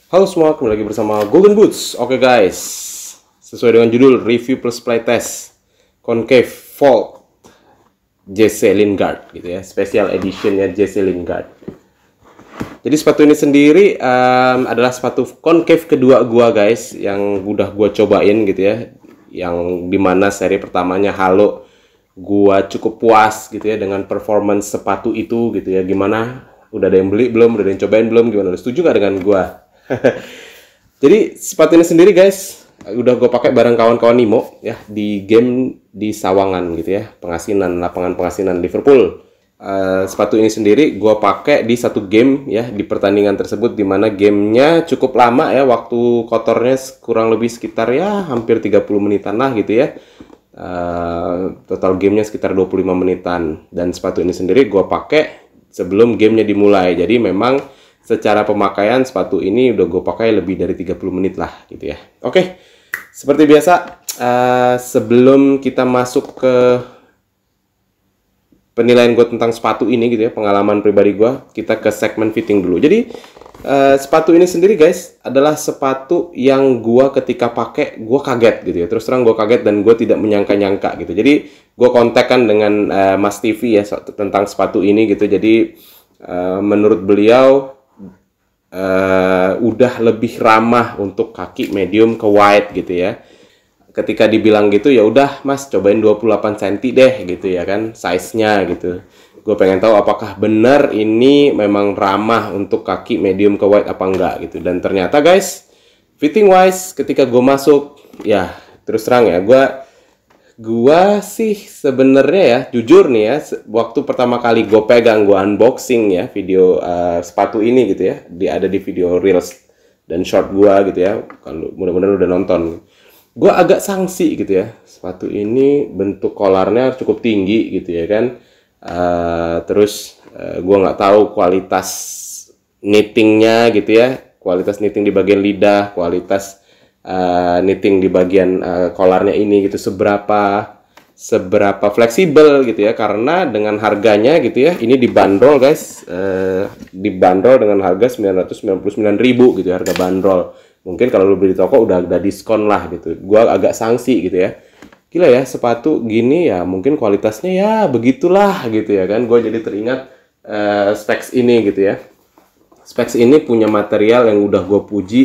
Halo semua, kembali lagi bersama Golden Boots. Oke guys, sesuai dengan judul review plus playtest Concave Vault JC Lingard gitu ya, special editionnya JC Lingard. Jadi sepatu ini sendiri adalah sepatu concave kedua gua guys, yang udah gua cobain gitu ya, yang dimana seri pertamanya Halo gua cukup puas gitu ya dengan performance sepatu itu gitu ya. Gimana? Udah ada yang beli belum? Udah ada yang cobain belum? Gimana? Setuju nggak dengan gua? Jadi sepatu ini sendiri guys udah gue pakai bareng kawan-kawan Nimo ya di game di Sawangan gitu ya, lapangan pengasinan Liverpool. Sepatu ini sendiri gue pakai di satu game ya, di pertandingan tersebut, dimana gamenya cukup lama ya, waktu kotornya kurang lebih sekitar ya hampir 30 menitan lah gitu ya. Total gamenya sekitar 25 menitan, dan sepatu ini sendiri gue pakai sebelum gamenya dimulai. Jadi memang secara pemakaian sepatu ini udah gue pakai lebih dari 30 menit lah gitu ya. Oke, seperti biasa sebelum kita masuk ke penilaian gue tentang sepatu ini gitu ya, pengalaman pribadi gue, kita ke segmen fitting dulu. Jadi sepatu ini sendiri guys adalah sepatu yang gue ketika pakai gue kaget gitu ya. Terus terang gue kaget dan gue tidak menyangka-nyangka gitu. Jadi gue kontak kan dengan Mas TV ya tentang sepatu ini gitu. Jadi menurut beliau udah lebih ramah untuk kaki medium ke wide gitu ya. Ketika dibilang gitu, ya udah Mas cobain 28 cm deh gitu ya kan, size-nya gitu. Gue pengen tahu apakah benar ini memang ramah untuk kaki medium ke wide apa enggak gitu. Dan ternyata guys, fitting wise ketika gue masuk ya, terus terang ya, gua sih sebenarnya ya, jujur nih ya, waktu pertama kali gue pegang, gue unboxing ya video sepatu ini gitu ya, ada di video reels dan short gua gitu ya. Kalau mudah-mudahan udah nonton, gue agak sangsi gitu ya, sepatu ini bentuk kolarnya cukup tinggi gitu ya kan. Terus gue nggak tahu kualitas knittingnya gitu ya, kualitas knitting di bagian lidah, kualitas knitting di bagian kolarnya ini gitu, seberapa fleksibel gitu ya. Karena dengan harganya gitu ya, ini dibanderol guys, dibanderol dengan harga 999.000 gitu ya, harga bandrol. Mungkin kalau lu beli di toko udah ada diskon lah gitu. Gua agak sangsi gitu ya, gila ya sepatu gini ya, mungkin kualitasnya ya begitulah gitu ya kan. Gue jadi teringat specs ini gitu ya. Specs ini punya material yang udah gue puji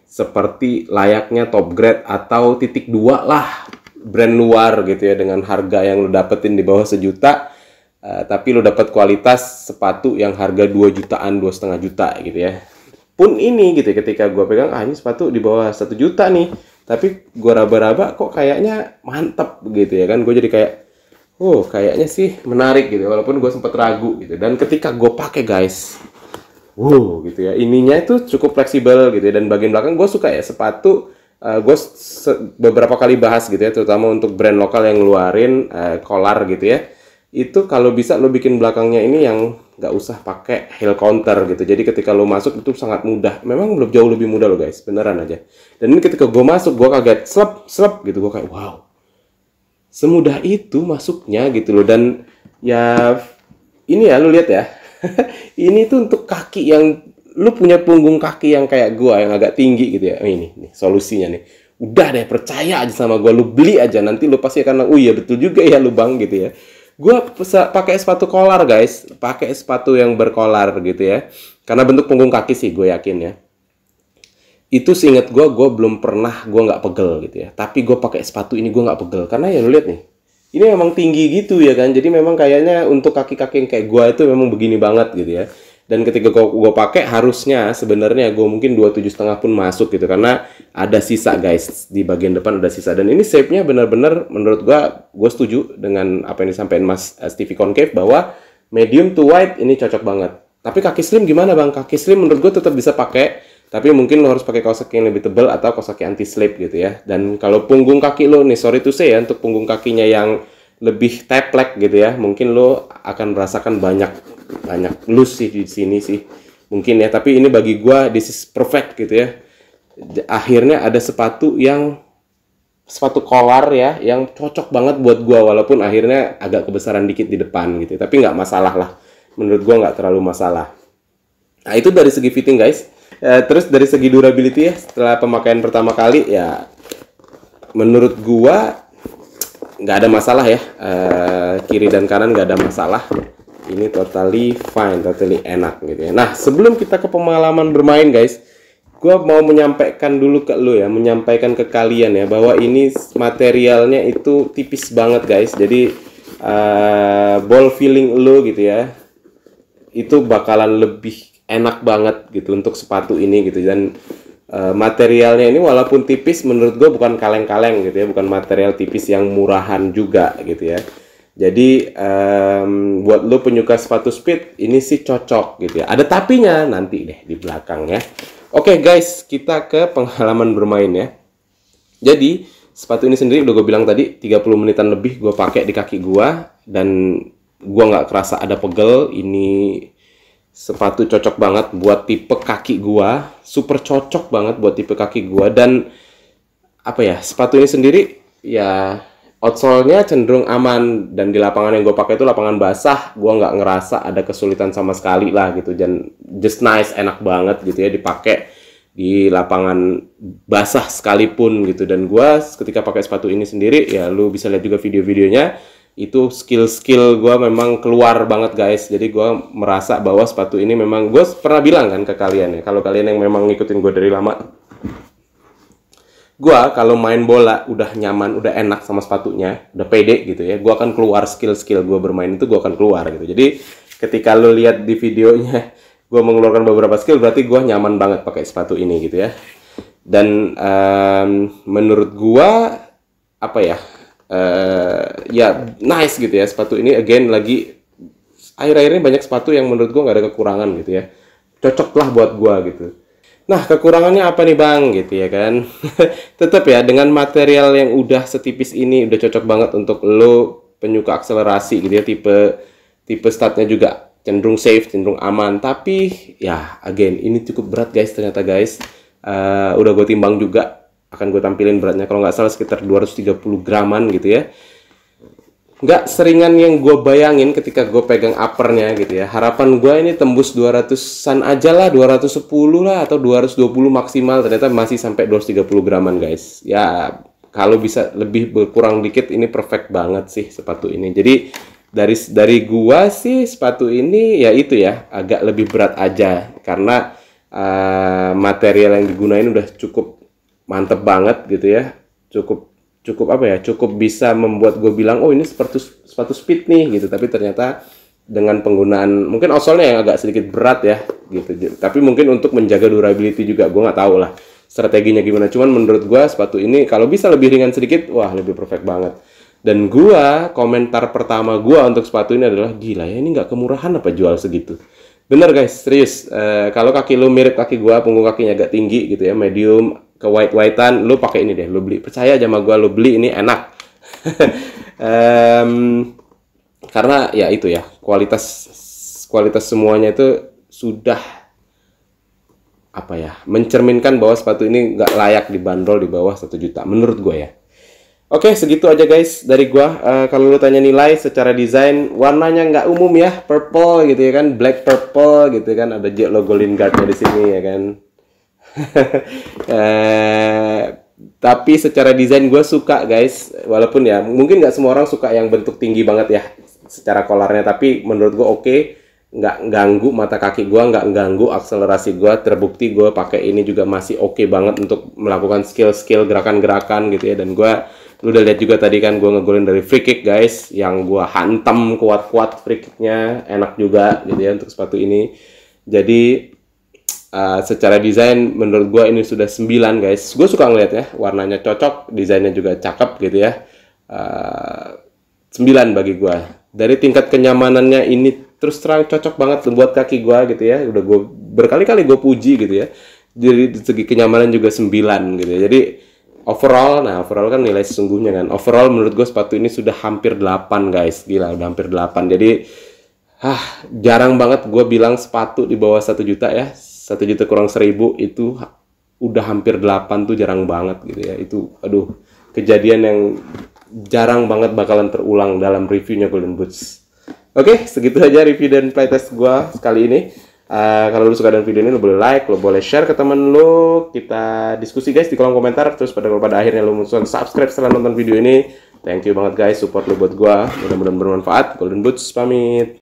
seperti layaknya top grade atau titik 2 lah, brand luar gitu ya, dengan harga yang lo dapetin di bawah sejuta, tapi lo dapet kualitas sepatu yang harga 2 jutaan, 2,5 juta gitu ya. Pun ini gitu ya, ketika gue pegang, ini sepatu di bawah 1 juta nih, tapi gue raba-raba kok kayaknya mantep gitu ya kan. Gue jadi kayak, kayaknya sih menarik gitu, walaupun gue sempet ragu gitu. Dan ketika gue pakai guys, gitu ya, ininya itu cukup fleksibel gitu ya. Dan bagian belakang gue suka ya, sepatu gue beberapa kali bahas gitu ya, terutama untuk brand lokal yang ngeluarin collar gitu ya, itu kalau bisa lo bikin belakangnya ini yang nggak usah pakai heel counter gitu. Jadi ketika lo masuk itu sangat mudah, memang belum jauh lebih mudah lo guys, beneran aja. Dan ini ketika gue masuk, gue kaget, slep gitu, gue kayak wow, semudah itu masuknya gitu loh. Dan ya ini ya, lo lihat ya, ini tuh untuk kaki yang lu punya punggung kaki yang kayak gua yang agak tinggi gitu ya. Ini nih solusinya nih. Udah deh, percaya aja sama gua, lu beli aja, nanti lu pasti akan, iya betul juga ya lu bang gitu ya. Gua pakai sepatu kolar guys, pakai sepatu yang berkolar gitu ya. Karena bentuk punggung kaki sih gue yakin ya. Itu seingat gue belum pernah gue nggak pegel gitu ya. Tapi gue pakai sepatu ini gue nggak pegel karena ya lu lihat nih, ini memang tinggi gitu ya kan. Jadi memang kayaknya untuk kaki-kaki yang kayak gue itu memang begini banget gitu ya. Dan ketika gue pakai, harusnya sebenarnya gue mungkin 27,5 pun masuk gitu, karena ada sisa guys, di bagian depan ada sisa. Dan ini shape-nya benar-benar menurut gue setuju dengan apa yang disampaikan Mas Stevie Concave, bahwa medium to wide ini cocok banget. Tapi kaki slim gimana bang? Kaki slim menurut gue tetap bisa pakai, tapi mungkin lo harus pakai kaos kaki yang lebih tebal atau kaos kaki anti slip gitu ya. Dan kalau punggung kaki lo nih, sorry to say ya, untuk punggung kakinya yang lebih teplek gitu ya, mungkin lo akan merasakan banyak loose sih di sini sih mungkin ya. Tapi ini bagi gua this is perfect gitu ya. Akhirnya ada sepatu kolar ya yang cocok banget buat gua, walaupun akhirnya agak kebesaran dikit di depan gitu, tapi nggak masalah lah, menurut gua nggak terlalu masalah. Nah, itu dari segi fitting guys. Terus dari segi durability ya, setelah pemakaian pertama kali ya menurut gua nggak ada masalah ya. Kiri dan kanan nggak ada masalah. Ini totally fine, totally enak gitu ya. Nah, sebelum kita ke pengalaman bermain guys, gua mau menyampaikan dulu ke lu ya, menyampaikan ke kalian ya, bahwa ini materialnya itu tipis banget guys. Jadi ball feeling lu gitu ya, itu bakalan lebih enak banget gitu untuk sepatu ini gitu. Dan materialnya ini walaupun tipis, menurut gue bukan kaleng-kaleng gitu ya, bukan material tipis yang murahan juga gitu ya. Jadi buat lo penyuka sepatu speed ini sih cocok gitu ya. Ada tapinya nanti deh di belakang ya. Oke guys, kita ke pengalaman bermain ya. Jadi sepatu ini sendiri udah gue bilang tadi 30 menitan lebih gue pakai di kaki gue, dan gue nggak kerasa ada pegel. Ini sepatu cocok banget buat tipe kaki gua, super cocok banget buat tipe kaki gua. Dan apa ya, sepatu ini sendiri ya outsole-nya cenderung aman, dan di lapangan yang gue pakai itu lapangan basah, gua nggak ngerasa ada kesulitan sama sekali lah gitu. Dan just nice, enak banget gitu ya dipakai di lapangan basah sekalipun gitu. Dan gua ketika pakai sepatu ini sendiri ya, lu bisa lihat juga video-videonya, itu skill gue memang keluar banget guys. Jadi gue merasa bahwa sepatu ini memang, gue pernah bilang kan ke kalian ya, kalau kalian yang memang ngikutin gue dari lama, gue kalau main bola udah nyaman, udah enak sama sepatunya, udah pede gitu ya, gue akan keluar skill gue bermain itu, gue akan keluar gitu. Jadi ketika lo lihat di videonya gue mengeluarkan beberapa skill, berarti gue nyaman banget pakai sepatu ini gitu ya. Dan menurut gue apa ya, ya nice gitu ya sepatu ini. Again lagi, akhir-akhir ini banyak sepatu yang menurut gue nggak ada kekurangan gitu ya, cocok lah buat gue gitu. Nah, kekurangannya apa nih bang gitu ya kan. Tetap ya, dengan material yang udah setipis ini udah cocok banget untuk lo penyuka akselerasi gitu ya. Tipe startnya juga cenderung safe, cenderung aman. Tapi ya again, ini cukup berat guys ternyata guys. Udah gue timbang juga, akan gue tampilin beratnya, kalau nggak salah sekitar 230 graman gitu ya. Nggak seringan yang gue bayangin ketika gue pegang uppernya gitu ya. Harapan gue ini tembus 200-an aja lah, 210 lah atau 220 maksimal. Ternyata masih sampai 230 graman guys. Ya kalau bisa lebih berkurang dikit, ini perfect banget sih sepatu ini. Jadi dari gue sih sepatu ini ya itu ya, agak lebih berat aja karena material yang digunain udah cukup mantep banget gitu ya. Cukup apa ya, cukup bisa membuat gue bilang oh ini sepatu speed nih gitu. Tapi ternyata dengan penggunaan mungkin outsole-nya yang agak sedikit berat ya gitu, tapi mungkin untuk menjaga durability juga, gue nggak tahu lah strateginya gimana. Cuman menurut gue sepatu ini kalau bisa lebih ringan sedikit, wah lebih perfect banget. Dan gue, komentar pertama gue untuk sepatu ini adalah, gila ya ini nggak kemurahan apa jual segitu. Bener guys, serius. Kalau kaki lu mirip kaki gue, punggung kakinya agak tinggi gitu ya, medium ke white-whitean, lu pakai ini deh, lu beli. Percaya aja sama gue, lu beli ini enak. Karena ya itu ya, kualitas semuanya itu sudah apa ya, mencerminkan bahwa sepatu ini nggak layak dibanderol di bawah 1 juta menurut gue ya. Oke, segitu aja guys dari gua. Kalau lu tanya nilai secara desain, warnanya nggak umum ya, purple gitu ya kan, black purple gitu kan, ada logo Lingard-nya di sini ya kan. Tapi secara desain gue suka guys, walaupun ya mungkin nggak semua orang suka yang bentuk tinggi banget ya secara kolarnya, tapi menurut gue oke, nggak ganggu mata kaki gue, nggak ganggu akselerasi gue. Terbukti gue pakai ini juga masih oke banget untuk melakukan skill gerakan-gerakan gitu ya. Dan gue, lu udah lihat juga tadi kan gue ngegolin dari free kick guys, yang gue hantam kuat-kuat free kicknya, enak juga gitu ya untuk sepatu ini. Jadi secara desain menurut gue ini sudah 9 guys. Gue suka ngeliatnya, warnanya cocok, desainnya juga cakep gitu ya. 9 bagi gue. Dari tingkat kenyamanannya ini terus terang cocok banget buat kaki gue gitu ya. Udah gue berkali-kali gue puji gitu ya. Jadi segi kenyamanan juga 9 gitu ya. Jadi overall kan nilai sesungguhnya kan. Overall menurut gue sepatu ini sudah hampir 8 guys. Gila, udah hampir 8. Jadi jarang banget gue bilang sepatu di bawah 1 juta ya. 1 juta kurang 1.000 itu udah hampir 8 tuh jarang banget gitu ya. Itu aduh, kejadian yang jarang banget bakalan terulang dalam reviewnya Golden Boots. Oke, segitu aja review dan playtest gua kali ini. Kalau lu suka dengan video ini, lu boleh like, lu boleh share ke temen lu. Kita diskusi guys di kolom komentar. Terus pada akhirnya lu muncul subscribe setelah nonton video ini. Thank you banget guys, support lu buat gua. Mudah-mudahan bermanfaat. Golden Boots pamit.